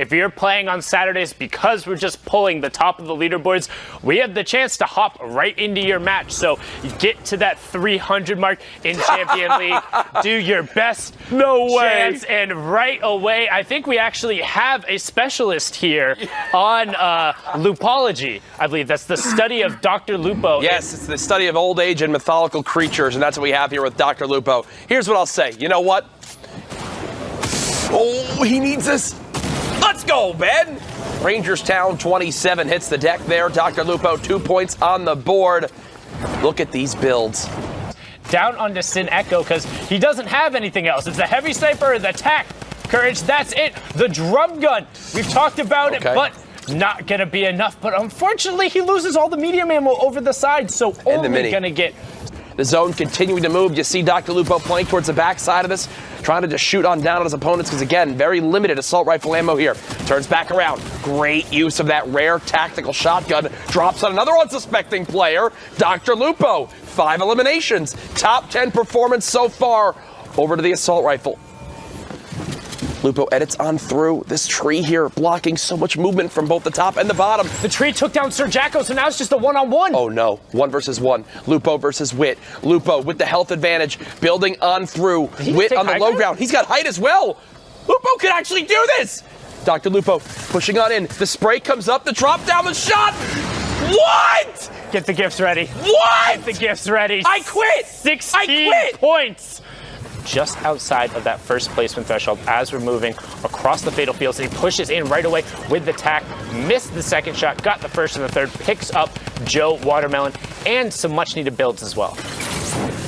if you're playing on Saturdays, because we're just pulling the top of the leaderboards, we have the chance to hop right into your match. So you get to that 300 mark in Champion League, do your best chance, and right away, I think we actually have a specialist here on lupology. I believe that's the study of Dr. Lupo. Yes, it's the study of old age and mythological creatures, and that's what we have here with Dr. Lupo. Here's what I'll say. You know what? Oh, he needs this. Let's go, Ben. Rangerstown 27 hits the deck there. Dr. Lupo 2 points on the board. Look at these builds. Down onto Sin Echo because he doesn't have anything else. It's the heavy sniper, the tack, courage, that's it. The drum gun, we've talked about it, but not going to be enough. But unfortunately, he loses all the medium ammo over the side, so only going to get... The zone continuing to move. You see Dr. Lupo playing towards the backside of this, trying to just shoot on down on his opponents because, again, very limited assault rifle ammo here. Turns back around. Great use of that rare tactical shotgun. Drops on another unsuspecting player, Dr. Lupo. 5 eliminations. Top 10 performance so far. Over to the assault rifle. Lupo edits on through. This tree here blocking so much movement from both the top and the bottom. The tree took down Sir Jacko, so now it's just a one-on-one. Oh no, 1 versus 1. Lupo versus Wit. Lupo with the health advantage, building on through. Wit on the low ground. He's got height as well. Lupo could actually do this. Dr. Lupo pushing on in. The spray comes up, the drop down, the shot. What? Get the gifts ready. What? Get the gifts ready. I quit. 16 points. Just outside of that first placement threshold as we're moving across the fatal fields. And he pushes in right away with the tack, missed the second shot, got the first and the third, picks up Joe Watermelon, and some much needed builds as well.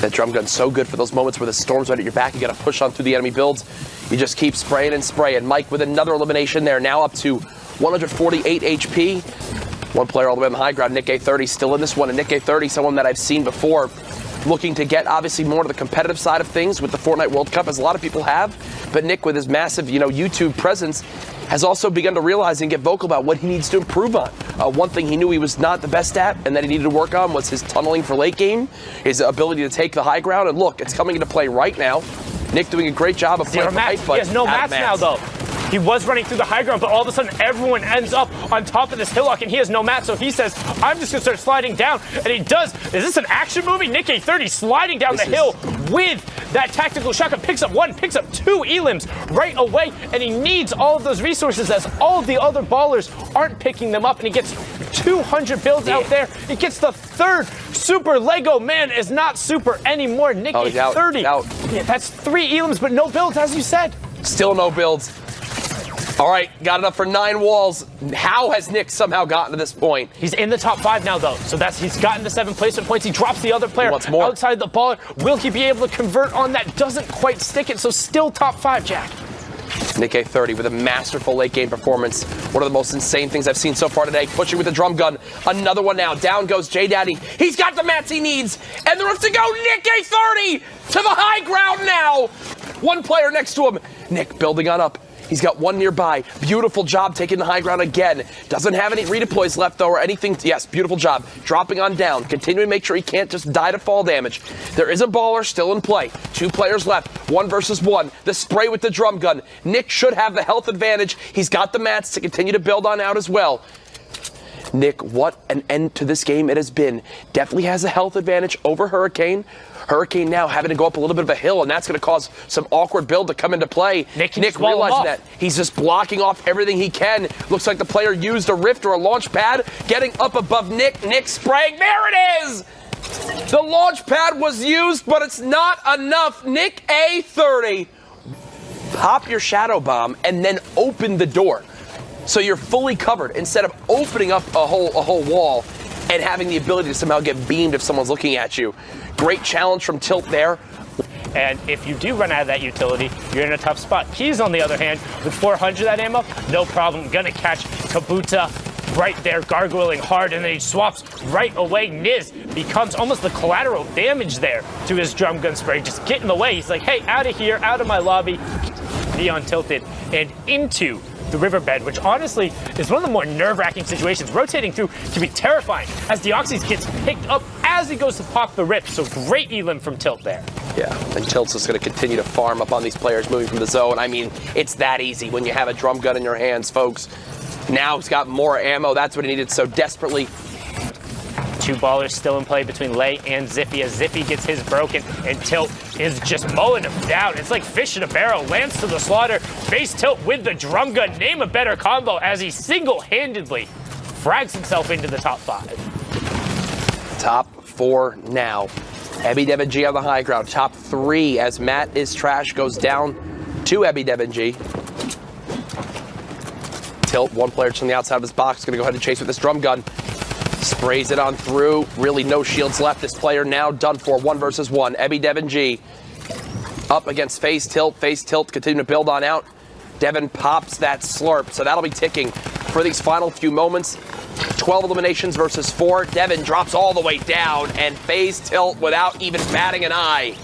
That drum gun's so good for those moments where the storm's right at your back. You got to push on through the enemy builds. You just keep spraying and spraying. Mike with another elimination there, now up to 148 HP. One player all the way on the high ground, Nick A30, still in this one. And Nick A30, someone that I've seen before, looking to get obviously more to the competitive side of things with the Fortnite World Cup, as a lot of people have. But Nick, with his massive, YouTube presence, has also begun to realize and get vocal about what he needs to improve on. One thing he knew he was not the best at and that he needed to work on was his tunneling for late game, his ability to take the high ground. And look, it's coming into play right now. Nick doing a great job of playing height, but he has no mats now, though. He was running through the high ground, but all of a sudden everyone ends up on top of this hillock, and he has no mat, so he says, I'm just going to start sliding down, and he does. Is this an action movie? Nick A30 sliding down the hill with that tactical shotgun, picks up 1, picks up 2 elims right away, and he needs all of those resources as all of the other ballers aren't picking them up, and he gets 200 builds out there. He gets the 3rd super Lego man is not super anymore. Nick A30. Out. Yeah, that's 3 elims, but no builds, as you said. Still no builds. All right, got enough for 9 walls. How has Nick somehow gotten to this point? He's in the top 5 now, though. So he's gotten the 7 placement points. He drops the other player outside the baller. Will he be able to convert on that? Doesn't quite stick it, so still top 5, Jack. Nick A30 with a masterful late game performance. One of the most insane things I've seen so far today. Pushing with the drum gun. Another one now. Down goes J Daddy. He's got the mats he needs. And the roof to go. Nick A30 to the high ground now. One player next to him. Nick building on up. He's got 1 nearby. Beautiful job taking the high ground again. Doesn't have any redeploys left, though, or anything. Yes, beautiful job. Dropping on down. Continuing to make sure he can't just die to fall damage. There is a baller still in play. 2 players left. 1 versus 1. The spray with the drum gun. Nick should have the health advantage. He's got the mats to continue to build on out as well. Nick, what an end to this game it has been. Definitely has a health advantage over Hurricane. Hurricane now having to go up a little bit of a hill, and that's going to cause some awkward build to come into play. Nick realizing that. He's just blocking off everything he can. Looks like the player used a rift or a launch pad. Getting up above Nick. Nick spraying. There it is! The launch pad was used, but it's not enough. Nick A30. Pop your shadow bomb and then open the door. So you're fully covered instead of opening up a whole wall and having the ability to somehow get beamed if someone's looking at you. Great challenge from Tilt there. And if you do run out of that utility, you're in a tough spot. Keys, on the other hand, with 400 of that ammo, no problem. Gonna catch Kabuta right there, gargoyling hard, and then he swaps right away. Niz becomes almost the collateral damage there to his drum gun spray. Just get in the way. He's like, hey, out of here, out of my lobby. Neon tilted and into the riverbed, which honestly is one of the more nerve-wracking situations. Rotating through can be terrifying as Deoxys gets picked up as he goes to pop the rip. So great elim from Tilt there. Yeah, and Tilt's just going to continue to farm up on these players moving from the zone. I mean, it's that easy when you have a drum gun in your hands, folks. Now he's got more ammo. That's what he needed so desperately. Two ballers still in play between Lay and Zippy as Zippy gets his broken and Tilt is just mowing him down. It's like fish in a barrel. Lands to the slaughter. Face Tilt with the drum gun. Name a better combo as he single-handedly frags himself into the top 5. Top 4 now. Ebby Devin G on the high ground. Top 3 as Matt is trash goes down to Ebby Devin G. Tilt, one player from the outside of his box, going to go ahead and chase with this drum gun. Sprays it on through. Really no shields left. This player now done for 1 versus 1. Ebby Devin G up against Face Tilt. Face Tilt continuing to build on out. Devin pops that slurp, so that'll be ticking for these final few moments. 12 eliminations versus 4. Devin drops all the way down, and Face Tilt without even batting an eye.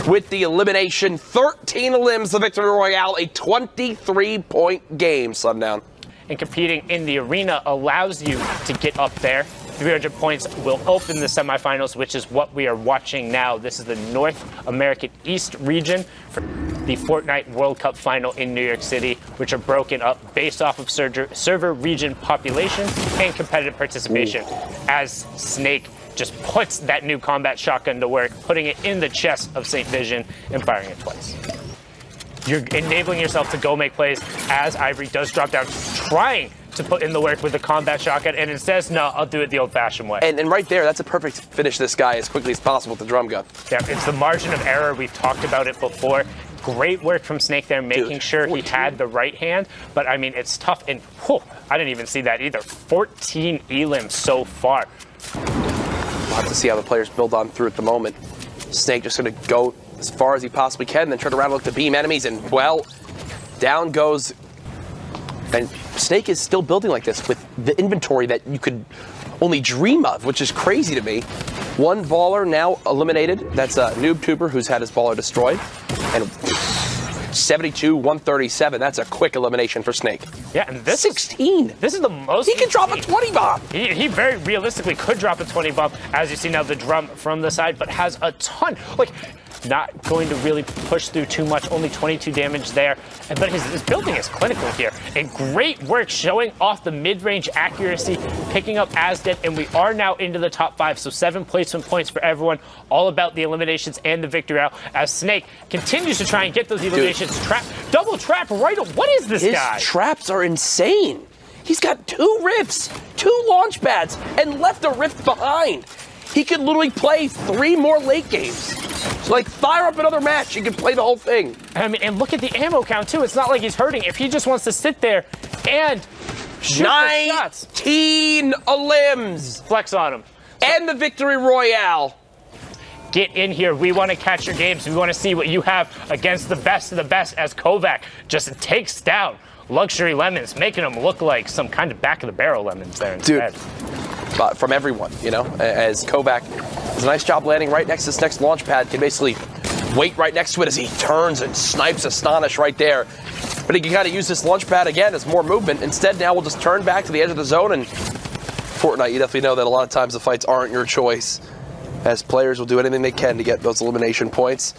With the elimination, 13 elims, the Victory Royale, a 23-point game, Sundown. And competing in the arena allows you to get up there. 300 points will open the semifinals, which is what we are watching now. This is the North American East region for the Fortnite World Cup final in New York City, which are broken up based off of server region population and competitive participation. As Snake just puts that new combat shotgun to work, putting it in the chest of St. Vision and firing it twice. You're enabling yourself to go make plays as Ivory does drop down, trying to put in the work with the combat shotgun, and it says, no, I'll do it the old-fashioned way. And right there, that's a perfect finish this guy as quickly as possible with the drum gun. Yeah, it's the margin of error. We've talked about it before. Great work from Snake there, making sure he had the right hand. But, I mean, it's tough. And, whew, I didn't even see that either. 14 elims so far. We'll have to see how the players build on through at the moment. Snake just going to go as far as he possibly can, then turn around and look to beam enemies, and, well, down goes. And Snake is still building like this with the inventory that you could only dream of, which is crazy to me. One baller now eliminated. That's Noob Tuber, who's had his baller destroyed. And 72-137. That's a quick elimination for Snake. Yeah, and this 16. This is the most. He can drop a 20 bomb. He very realistically could drop a 20 bomb, as you see now the drum from the side, but has a ton. Like, not going to really push through too much, only 22 damage there. But his building is clinical here. And great work showing off the mid-range accuracy, picking up Azdead, and we are now into the top 5. So 7 placement points for everyone, all about the eliminations and the victory out, as Snake continues to try and get those eliminations. Double trap right. What is this guy? His traps are insane. He's got 2 rifts, 2 launch pads, and left a rift behind. He could literally play 3 more late games. So, like, fire up another match. You can play the whole thing. I mean, and look at the ammo count, too. It's not like he's hurting. If he just wants to sit there and shoot the shots. 19 elims. Flex on him. And the Victory Royale. Get in here. We want to catch your games. We want to see what you have against the best of the best, as Kovac just takes down Luxury Lemons, making them look like some kind of back-of-the-barrel lemons there instead. Dude. But from everyone, you know, as Kovac does a nice job landing right next to this next launch pad, can basically wait right next to it as he turns and snipes Astonish right there. But he can kind of use this launch pad again as more movement. Instead, now we'll just turn back to the edge of the zone, and Fortnite, you definitely know that a lot of times the fights aren't your choice, as players will do anything they can to get those elimination points.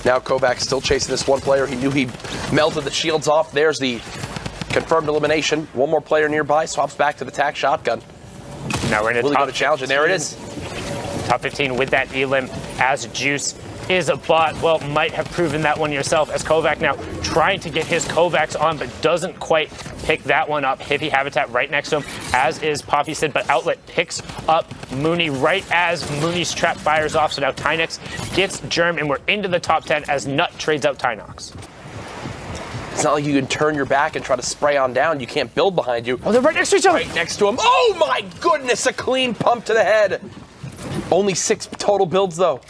Now Kovac still chasing this one player. He knew he melted the shields off. There's the confirmed elimination. One more player nearby, swaps back to the TAC shotgun. Now we're in a really top go to challenge, and there it is. Top 15 with that elim, as Juice is a bot. Well, might have proven that one yourself, as Kovac now trying to get his Kovacs on, but doesn't quite pick that one up. Hippie Habitat right next to him, as is Poppy Sid, but Outlet picks up Mooney right as Mooney's trap fires off. So now Tynox gets Germ, and we're into the top 10 as Nut trades out Tynox. It's not like you can turn your back and try to spray on down. You can't build behind you. Oh, they're right next to each other. Right next to him. Oh my goodness, a clean pump to the head. Only 6 total builds though.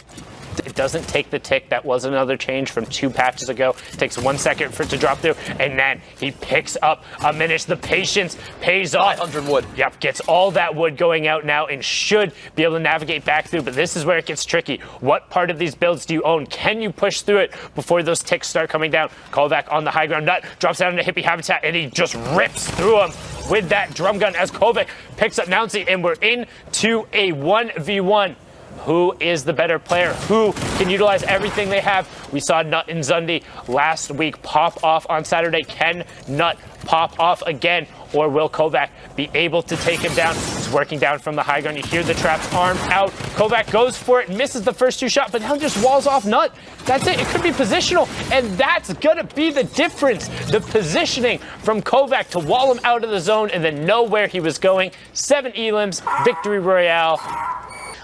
It doesn't take the tick. That was another change from 2 patches ago. It takes 1 second for it to drop through, and then he picks up a Minish. The patience pays off. 500 wood. Yep, gets all that wood going out now and should be able to navigate back through, but this is where it gets tricky. What part of these builds do you own? Can you push through it before those ticks start coming down? Kovac on the high ground. Nut drops down into Hippie Habitat, and he just rips through him with that drum gun as Kovac picks up Nouncy, and we're into a 1v1. who is the better player, who can utilize everything they have. We saw Nut and Zundy last week pop off on Saturday. Can Nut pop off again, or will Kovac be able to take him down? He's working down from the high ground. You hear the traps, arm out. Kovac goes for it, misses the first 2 shots, but now just walls off Nut. That's it. It could be positional, and that's going to be the difference. The positioning from Kovac to wall him out of the zone and then know where he was going. 7 elims, victory royale.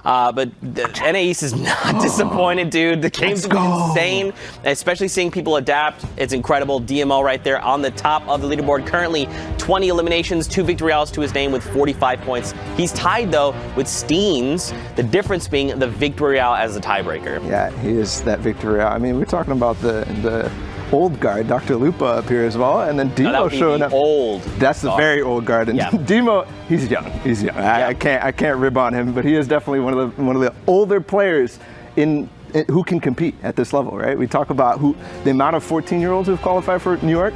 But NA East is not disappointed, dude. The game's been insane, especially seeing people adapt. It's incredible. DMO right there on the top of the leaderboard. Currently 20 eliminations, 2 victory royales to his name with 45 points. He's tied, though, with Steens, the difference being the victory royale as the tiebreaker. Yeah, he is that victory royale. I mean, we're talking about the old guard, Dr. Lupa up here as well, and then Demo showing up. Old. That's the very old guard, and yeah. Demo, he's young. He's young. I can't rib on him, but he is definitely one of the older players in who can compete at this level, right? We talk about the amount of 14-year-olds who've qualified for New York.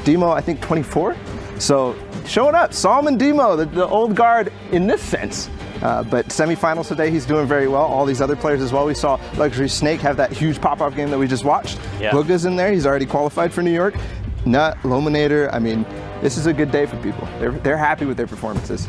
Demo, I think 24. So showing up, Psalm and Demo, the old guard in this sense. But semifinals today, he's doing very well. All these other players as well. We saw Luxury Snake have that huge pop-off game that we just watched. Yeah. Booga's in there. He's already qualified for New York. Nut, Lominator. I mean, this is a good day for people. They're happy with their performances.